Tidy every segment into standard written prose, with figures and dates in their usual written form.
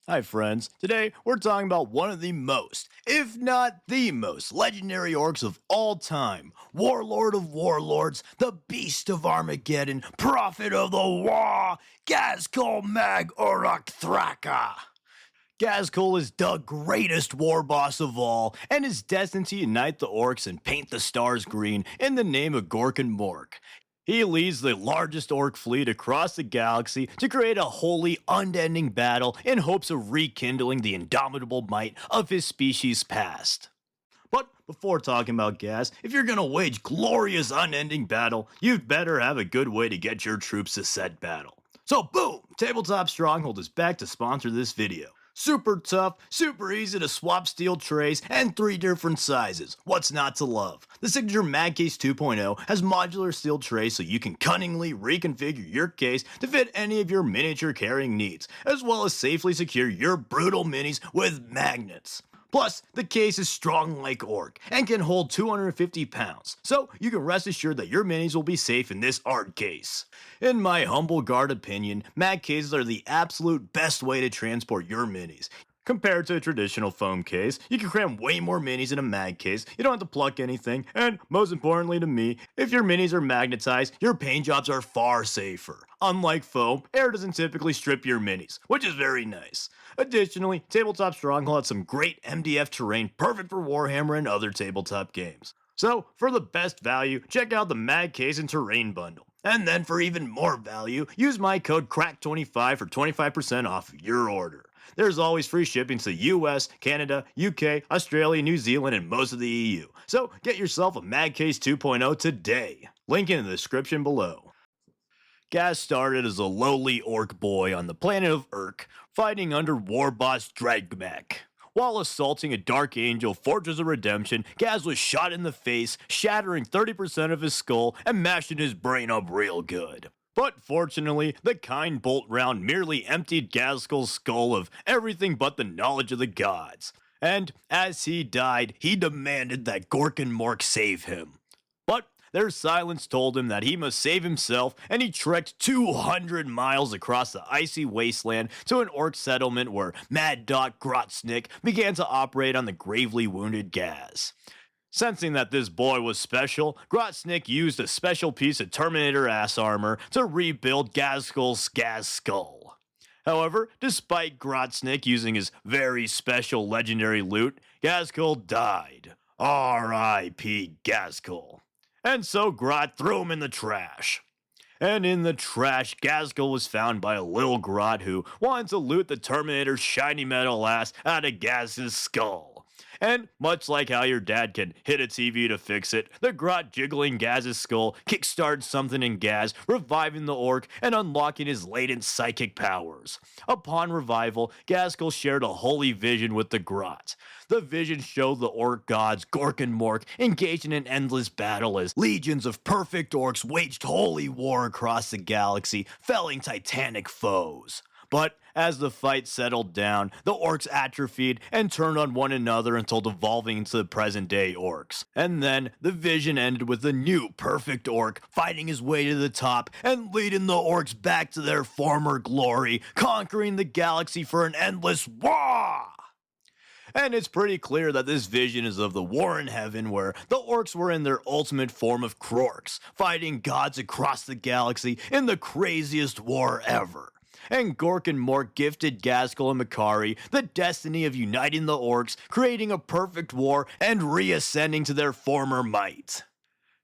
Hi, friends. Today, we're talking about one of the most, if not the most, legendary orcs of all time. Warlord of warlords, the beast of Armageddon, prophet of the Wa, Ghazghkull Mag Uruk Thraka. Ghazghkull is the greatest war boss of all, and is destined to unite the orcs and paint the stars green in the name of Gork and Mork. He leads the largest orc fleet across the galaxy to create a wholly unending battle in hopes of rekindling the indomitable might of his species past. But before talking about Gaz, if you're gonna wage glorious unending battle, you'd better have a good way to get your troops to set battle. So boom! Tabletop Stronghold is back to sponsor this video. Super tough, super easy to swap steel trays, and 3 different sizes. What's not to love? The signature Mag Case 2.0 has modular steel trays so you can cunningly reconfigure your case to fit any of your miniature carrying needs, as well as safely secure your brutal minis with magnets. Plus, the case is strong like orc and can hold 250 pounds, so you can rest assured that your minis will be safe in this art case. In my humble guard opinion, mag cases are the absolute best way to transport your minis. Compared to a traditional foam case, you can cram way more minis in a mag case, you don't have to pluck anything, and most importantly to me, if your minis are magnetized, your paint jobs are far safer. Unlike foam, air doesn't typically strip your minis, which is very nice. Additionally, Tabletop Stronghold has some great MDF terrain perfect for Warhammer and other tabletop games. So, for the best value, check out the Mag Case and Terrain Bundle. And then for even more value, use my code CRACK25 for 25% off your order. There's always free shipping to US, Canada, UK, Australia, New Zealand, and most of the EU. So get yourself a Mag Case 2.0 today. Link in the description below. Gaz started as a lowly orc boy on the planet of Urk, fighting under war boss Dragmek. While assaulting a Dark Angel Fortress of Redemption, Gaz was shot in the face, shattering 30% of his skull and mashing his brain up real good. But fortunately, the kind bolt round merely emptied Ghazghkull's skull of everything but the knowledge of the gods. And as he died, he demanded that Gork and Mork save him. But their silence told him that he must save himself, and he trekked 200 miles across the icy wasteland to an orc settlement where Mad Doc Grotsnick began to operate on the gravely wounded Gaz. Sensing that this boy was special, Grotsnick used a special piece of Terminator ass armor to rebuild Ghazghkull's Ghazghkull. However, despite Grotsnick using his very special legendary loot, Ghazghkull died. R.I.P. Ghazghkull. And so Grot threw him in the trash. And in the trash, Ghazghkull was found by a little Grot who wanted to loot the Terminator's shiny metal ass out of Gaz's skull. And much like how your dad can hit a TV to fix it, the Grot jiggling Gaz's skull kickstarted something in Gaz, reviving the orc and unlocking his latent psychic powers. Upon revival, Ghazghkull shared a holy vision with the Grot. The vision showed the orc gods Gork and Mork engaged in an endless battle as legions of perfect orcs waged holy war across the galaxy, felling titanic foes. But as the fight settled down, the orcs atrophied and turned on one another until devolving into the present-day orcs. And then, the vision ended with the new perfect orc fighting his way to the top and leading the orcs back to their former glory, conquering the galaxy for an endless war! And it's pretty clear that this vision is of the war in heaven where the orcs were in their ultimate form of Krorks, fighting gods across the galaxy in the craziest war ever. And Gork and Mork gifted Ghazghkull and Makari the destiny of uniting the orcs, creating a perfect war, and reascending to their former might.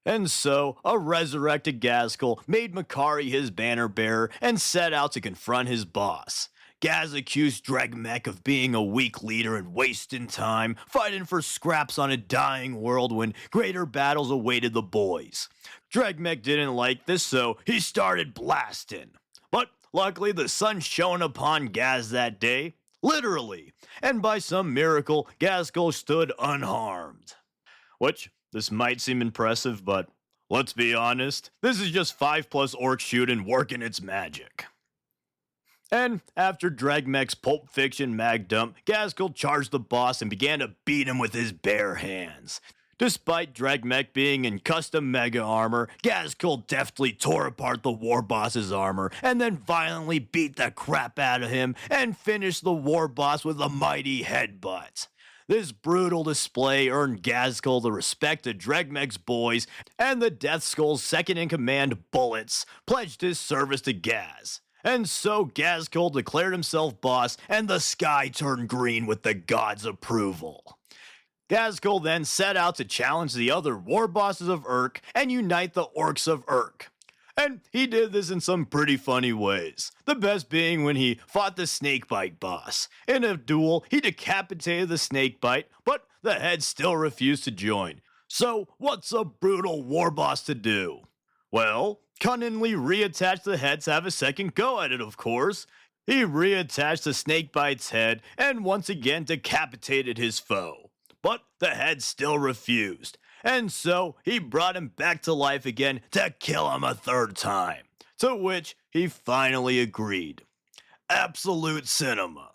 And so, a resurrected Ghazghkull made Makari his banner bearer and set out to confront his boss. Gaz accused Dragmek of being a weak leader and wasting time, fighting for scraps on a dying world when greater battles awaited the boys. Dragmek didn't like this, so he started blasting. But luckily, the sun shone upon Gaz that day, literally, and by some miracle, Ghazghkull stood unharmed. Which, this might seem impressive, but let's be honest, this is just 5+ orc shooting working its magic. And after Dragmek's Pulp Fiction mag dump, Ghazghkull charged the boss and began to beat him with his bare hands. Despite Dragmech being in custom mega armor, Ghazghkull deftly tore apart the war boss's armor and then violently beat the crap out of him and finished the war boss with a mighty headbutt. This brutal display earned Ghazghkull the respect of Dragmech's boys, and the Death Skull's second-in-command, Bullets, pledged his service to Gaz. And so Ghazghkull declared himself boss, and the sky turned green with the gods' approval. Ghazghkull then set out to challenge the other war bosses of Urk and unite the orcs of Urk. And he did this in some pretty funny ways. The best being when he fought the Snakebite boss. In a duel, he decapitated the Snakebite, but the head still refused to join. So, what's a brutal war boss to do? Well, cunningly reattach the head to have a second go at it, of course. He reattached the Snakebite's head and once again decapitated his foe. But the head still refused, and so he brought him back to life again to kill him a third time, to which he finally agreed. Absolute cinema.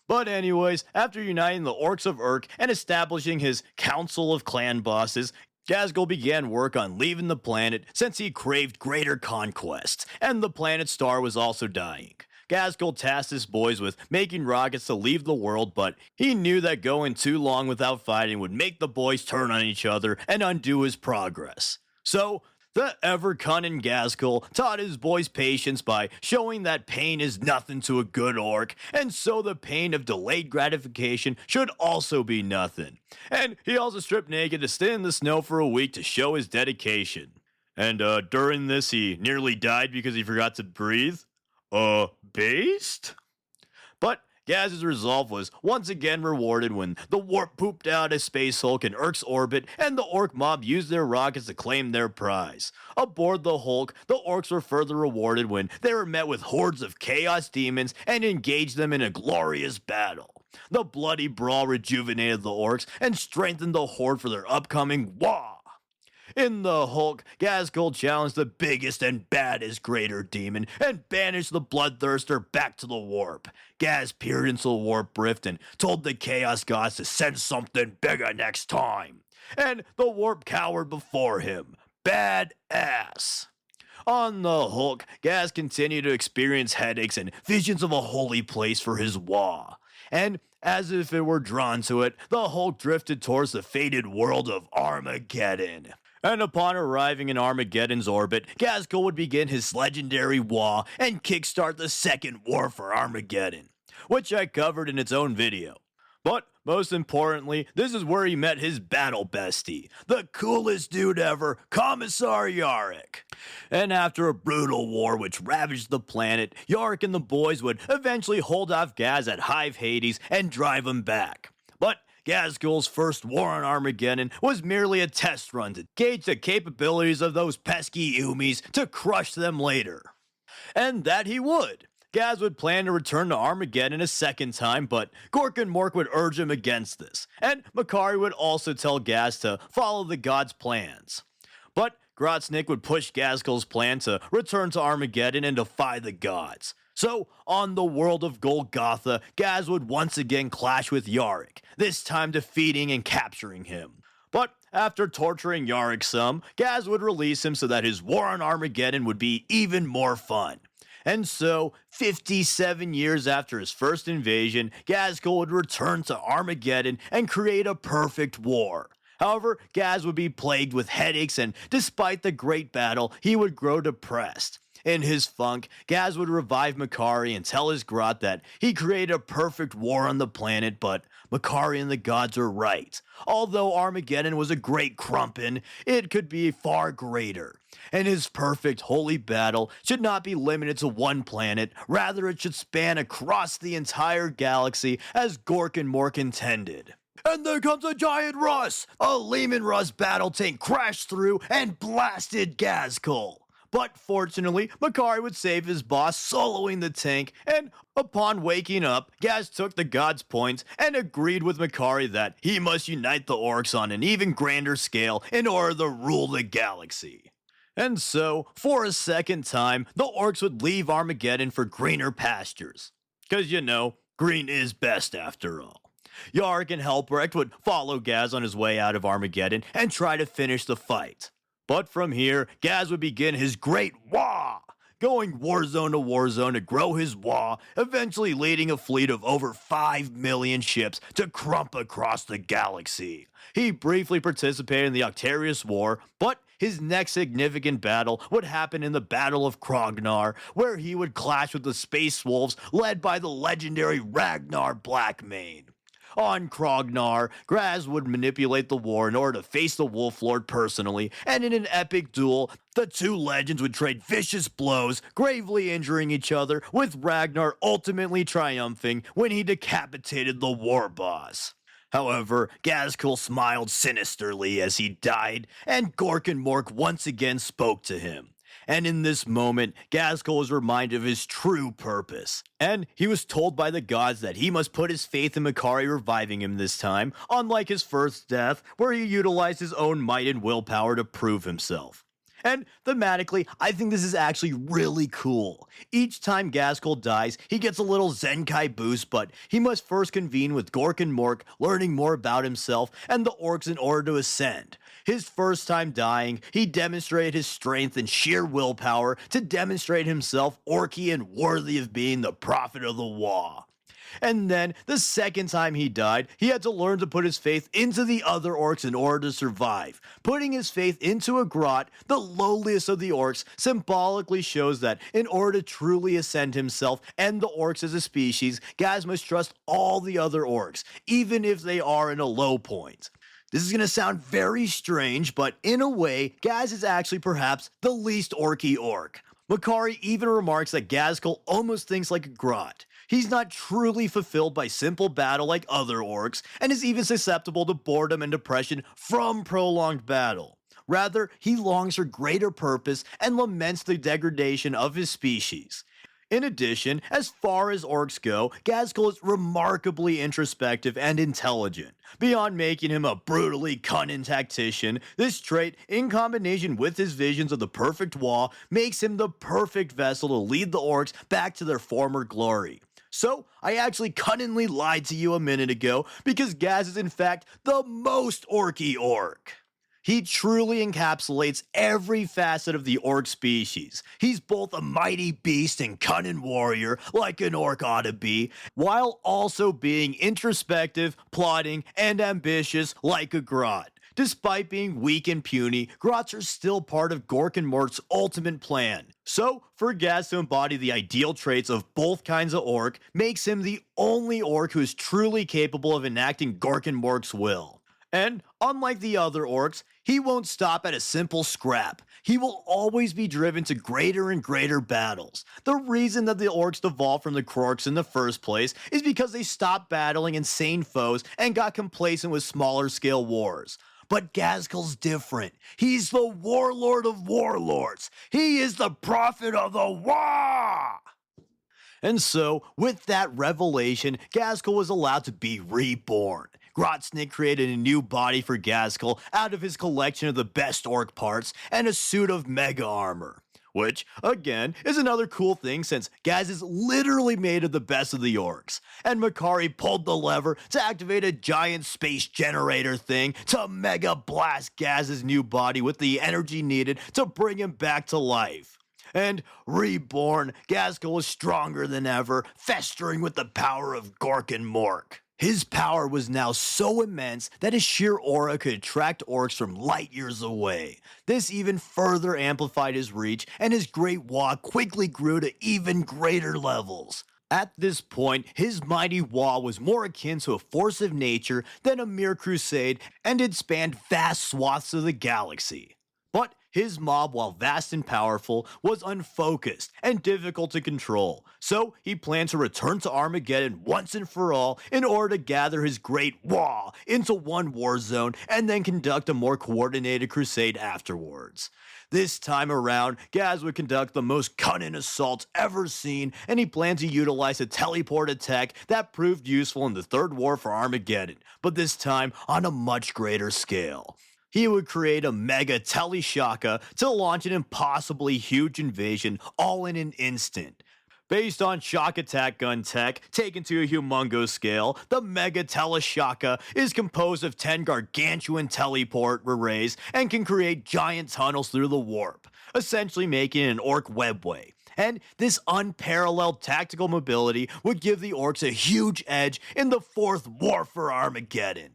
But anyways, after uniting the orcs of Urk and establishing his council of clan bosses, Ghazghkull began work on leaving the planet since he craved greater conquests, and the planet's star was also dying. Ghazghkull tasked his boys with making rockets to leave the world, but he knew that going too long without fighting would make the boys turn on each other and undo his progress. So, the ever-cunning Ghazghkull taught his boys patience by showing that pain is nothing to a good orc, and so the pain of delayed gratification should also be nothing. And he also stripped naked to stay in the snow for a week to show his dedication. And during this, he nearly died because he forgot to breathe. Based? But Gaz's resolve was once again rewarded when the warp pooped out a space hulk in Urk's orbit and the orc mob used their rockets to claim their prize. Aboard the hulk, the orcs were further rewarded when they were met with hordes of chaos demons and engaged them in a glorious battle. The bloody brawl rejuvenated the orcs and strengthened the horde for their upcoming war. In the Hulk, Ghazghkull challenged the biggest and baddest greater demon and banished the Bloodthirster back to the warp. Gaz peered into the warp rift and told the Chaos Gods to send something bigger next time. And the warp cowered before him. Badass. On the Hulk, Gaz continued to experience headaches and visions of a holy place for his Wa. And as if it were drawn to it, the Hulk drifted towards the fated world of Armageddon. And upon arriving in Armageddon's orbit, Ghazghkull would begin his legendary Wa and kickstart the second war for Armageddon, which I covered in its own video. But most importantly, this is where he met his battle bestie, the coolest dude ever, Commissar Yarrick. And after a brutal war which ravaged the planet, Yarrick and the boys would eventually hold off Gaz at Hive Hades and drive him back. But Ghazghkull's first war on Armageddon was merely a test run to gauge the capabilities of those pesky Umis to crush them later. And that he would. Gaz would plan to return to Armageddon a second time, but Gork and Mork would urge him against this, and Makari would also tell Gaz to follow the gods' plans. But Grotznik would push Ghazghkull's plan to return to Armageddon and defy the gods. So, on the world of Golgotha, Gaz would once again clash with Yarrick, this time defeating and capturing him. But after torturing Yarrick some, Gaz would release him so that his war on Armageddon would be even more fun. And so, 57 years after his first invasion, Ghazghkull would return to Armageddon and create a perfect war. However, Gaz would be plagued with headaches, and despite the great battle, he would grow depressed. In his funk, Gaz would revive Makari and tell his grot that he created a perfect war on the planet, but Makari and the gods are right. Although Armageddon was a great crumpin', it could be far greater. And his perfect holy battle should not be limited to one planet, rather it should span across the entire galaxy as Gork and Mork intended. And there comes a giant Russ! A Lehman Russ battle tank crashed through and blasted Ghazghkull. But fortunately, Makari would save his boss, soloing the tank, and upon waking up, Gaz took the god's points and agreed with Makari that he must unite the orcs on an even grander scale in order to rule the galaxy. And so, for a second time, the orcs would leave Armageddon for greener pastures. 'Cause you know, green is best after all. Yark and Helprecht would follow Gaz on his way out of Armageddon and try to finish the fight. But from here, Gaz would begin his great wah, going warzone to warzone to grow his wah, eventually leading a fleet of over 5 million ships to crump across the galaxy. He briefly participated in the Octarius War, but his next significant battle would happen in the Battle of Krognar, where he would clash with the Space Wolves led by the legendary Ragnar Blackmane. On Krognar, Graz would manipulate the war in order to face the Wolf Lord personally, and in an epic duel, the two legends would trade vicious blows, gravely injuring each other, with Ragnar ultimately triumphing when he decapitated the war boss. However, Ghazghkull smiled sinisterly as he died, and Gork and Mork once again spoke to him. And in this moment, Ghazghkull was reminded of his true purpose. And he was told by the gods that he must put his faith in Makari reviving him this time, unlike his first death, where he utilized his own might and willpower to prove himself. And thematically, I think this is actually really cool. Each time Ghazghkull dies, he gets a little Zenkai boost, but he must first convene with Gork and Mork, learning more about himself and the orcs in order to ascend. His first time dying, he demonstrated his strength and sheer willpower to demonstrate himself orky and worthy of being the prophet of the Wa. And then, the second time he died, he had to learn to put his faith into the other orcs in order to survive. Putting his faith into a grot, the lowliest of the orcs, symbolically shows that in order to truly ascend himself and the orcs as a species, Gaz must trust all the other orcs, even if they are in a low point. This is going to sound very strange, but in a way, Gaz is actually perhaps the least orky orc. Makari even remarks that Ghazghkull almost thinks like a grot. He's not truly fulfilled by simple battle like other orcs, and is even susceptible to boredom and depression from prolonged battle. Rather, he longs for greater purpose and laments the degradation of his species. In addition, as far as orcs go, Ghazghkull is remarkably introspective and intelligent. Beyond making him a brutally cunning tactician, this trait, in combination with his visions of the perfect wall, makes him the perfect vessel to lead the orcs back to their former glory. So, I actually cunningly lied to you a minute ago, because Gaz is in fact the most orky orc. He truly encapsulates every facet of the orc species. He's both a mighty beast and cunning warrior, like an orc ought to be, while also being introspective, plotting, and ambitious like a grot. Despite being weak and puny, grots are still part of Gork and Mork's ultimate plan. So, for Gaz to embody the ideal traits of both kinds of orc makes him the only orc who is truly capable of enacting Gork and Mork's will. And, unlike the other orcs, he won't stop at a simple scrap. He will always be driven to greater and greater battles. The reason that the orcs devolved from the Krorks in the first place is because they stopped battling insane foes and got complacent with smaller scale wars. But Ghazghkull's different. He's the warlord of warlords. He is the prophet of the Wa! And so, with that revelation, Ghazghkull was allowed to be reborn. Grotsnik created a new body for Ghazghkull out of his collection of the best orc parts and a suit of mega armor. Which, again, is another cool thing since Gaz is literally made of the best of the orcs. And Makari pulled the lever to activate a giant space generator thing to mega blast Gaz's new body with the energy needed to bring him back to life. And reborn, Ghazghkull was stronger than ever, festering with the power of Gork and Mork. His power was now so immense that his sheer aura could attract orcs from light years away. This even further amplified his reach, and his great Wa quickly grew to even greater levels. At this point, his mighty Wa was more akin to a force of nature than a mere crusade, and it spanned vast swaths of the galaxy. But his mob, while vast and powerful, was unfocused and difficult to control, so he planned to return to Armageddon once and for all in order to gather his great Wa into one war zone and then conduct a more coordinated crusade afterwards. This time around, Gaz would conduct the most cunning assault ever seen, and he planned to utilize a teleport attack that proved useful in the Third War for Armageddon, but this time on a much greater scale. He would create a mega teleshaka to launch an impossibly huge invasion all in an instant. Based on shock attack gun tech taken to a humongous scale, the Mega Teleshaka is composed of 10 gargantuan teleport arrays and can create giant tunnels through the warp, essentially making an orc webway. And this unparalleled tactical mobility would give the orcs a huge edge in the fourth war for Armageddon.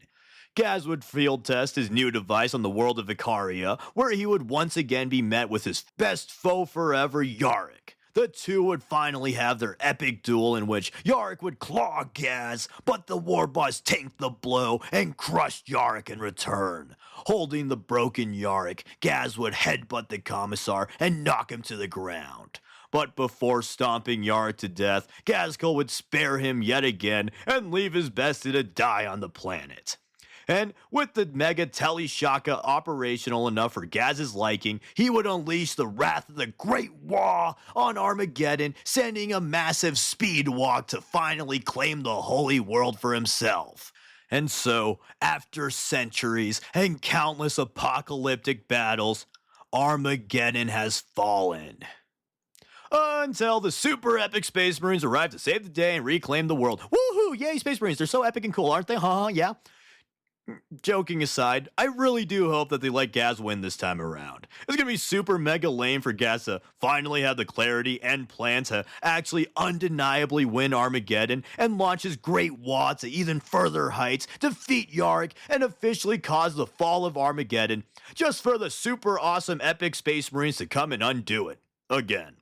Gaz would field test his new device on the world of Icaria, where he would once again be met with his best foe forever, Yarick. The two would finally have their epic duel in which Yarick would claw Gaz, but the war boss tanked the blow and crushed Yarick in return. Holding the broken Yarick, Gaz would headbutt the commissar and knock him to the ground. But before stomping Yarick to death, Ghazghkull would spare him yet again and leave his bestie to die on the planet. And with the Mega Teleshaka operational enough for Gaz's liking, he would unleash the wrath of the Great Wah on Armageddon, sending a massive speed walk to finally claim the holy world for himself. And so, after centuries and countless apocalyptic battles, Armageddon has fallen. Until the super epic Space Marines arrive to save the day and reclaim the world. Woohoo! Yay, Space Marines, they're so epic and cool, aren't they? Huh? Yeah? Joking aside, I really do hope that they let Gaz win this time around. It's gonna be super mega lame for Gaz to finally have the clarity and plan to actually undeniably win Armageddon and launch his Great Wah to even further heights, defeat Yarick, and officially cause the fall of Armageddon, just for the super awesome epic Space Marines to come and undo it. Again.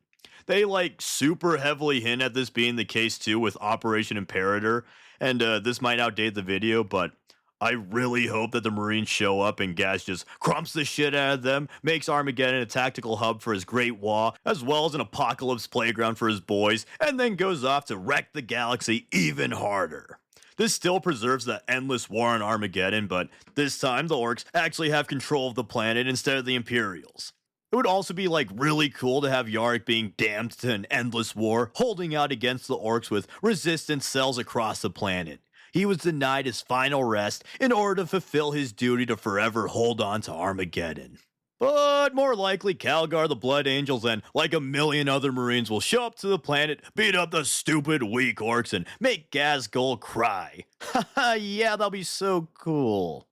They super heavily hint at this being the case too with Operation Imperator, and this might outdate the video, but I really hope that the Marines show up and Gaz just crumps the shit out of them, makes Armageddon a tactical hub for his Great Wah, as well as an apocalypse playground for his boys, and then goes off to wreck the galaxy even harder. This still preserves the endless war on Armageddon, but this time the orcs actually have control of the planet instead of the Imperials. It would also be really cool to have Yarick being damned to an endless war, holding out against the orcs with resistance cells across the planet. He was denied his final rest in order to fulfill his duty to forever hold on to Armageddon. But more likely, Calgar, the Blood Angels, and a million other Marines will show up to the planet, beat up the stupid, weak orcs, and make Ghazghkull cry. Haha, yeah, that'll be so cool.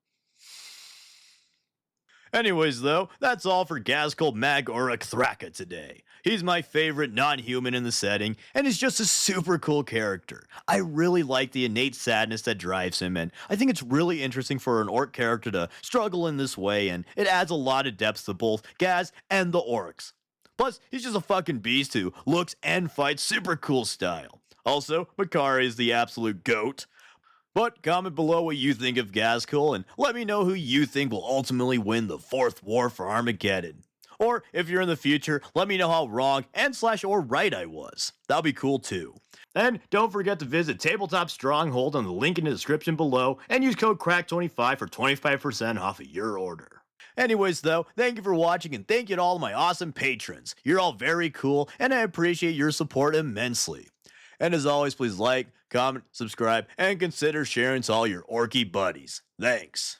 Anyways though, that's all for Ghazghkull Mag Uruk Thraka today. He's my favorite non-human in the setting, and is just a super cool character. I really like the innate sadness that drives him, and I think it's really interesting for an orc character to struggle in this way, and it adds a lot of depth to both Gaz and the orcs. Plus, he's just a fucking beast who looks and fights super cool style. Also, Makari is the absolute GOAT. But comment below what you think of Ghazghkull and let me know who you think will ultimately win the fourth war for Armageddon. Or if you're in the future, let me know how wrong and/or right I was. That'll be cool too. And don't forget to visit Tabletop Stronghold on the link in the description below and use code CRACK25 for 25% off of your order. Anyways though, thank you for watching and thank you to all of my awesome patrons. You're all very cool and I appreciate your support immensely. And as always, please like, comment, subscribe, and consider sharing to all your orky buddies. Thanks.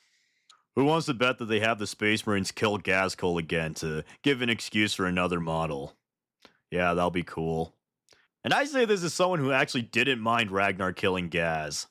Who wants to bet that they have the Space Marines kill Ghazghkull again to give an excuse for another model? Yeah, that'll be cool. And I say this as someone who actually didn't mind Ragnar killing Gaz.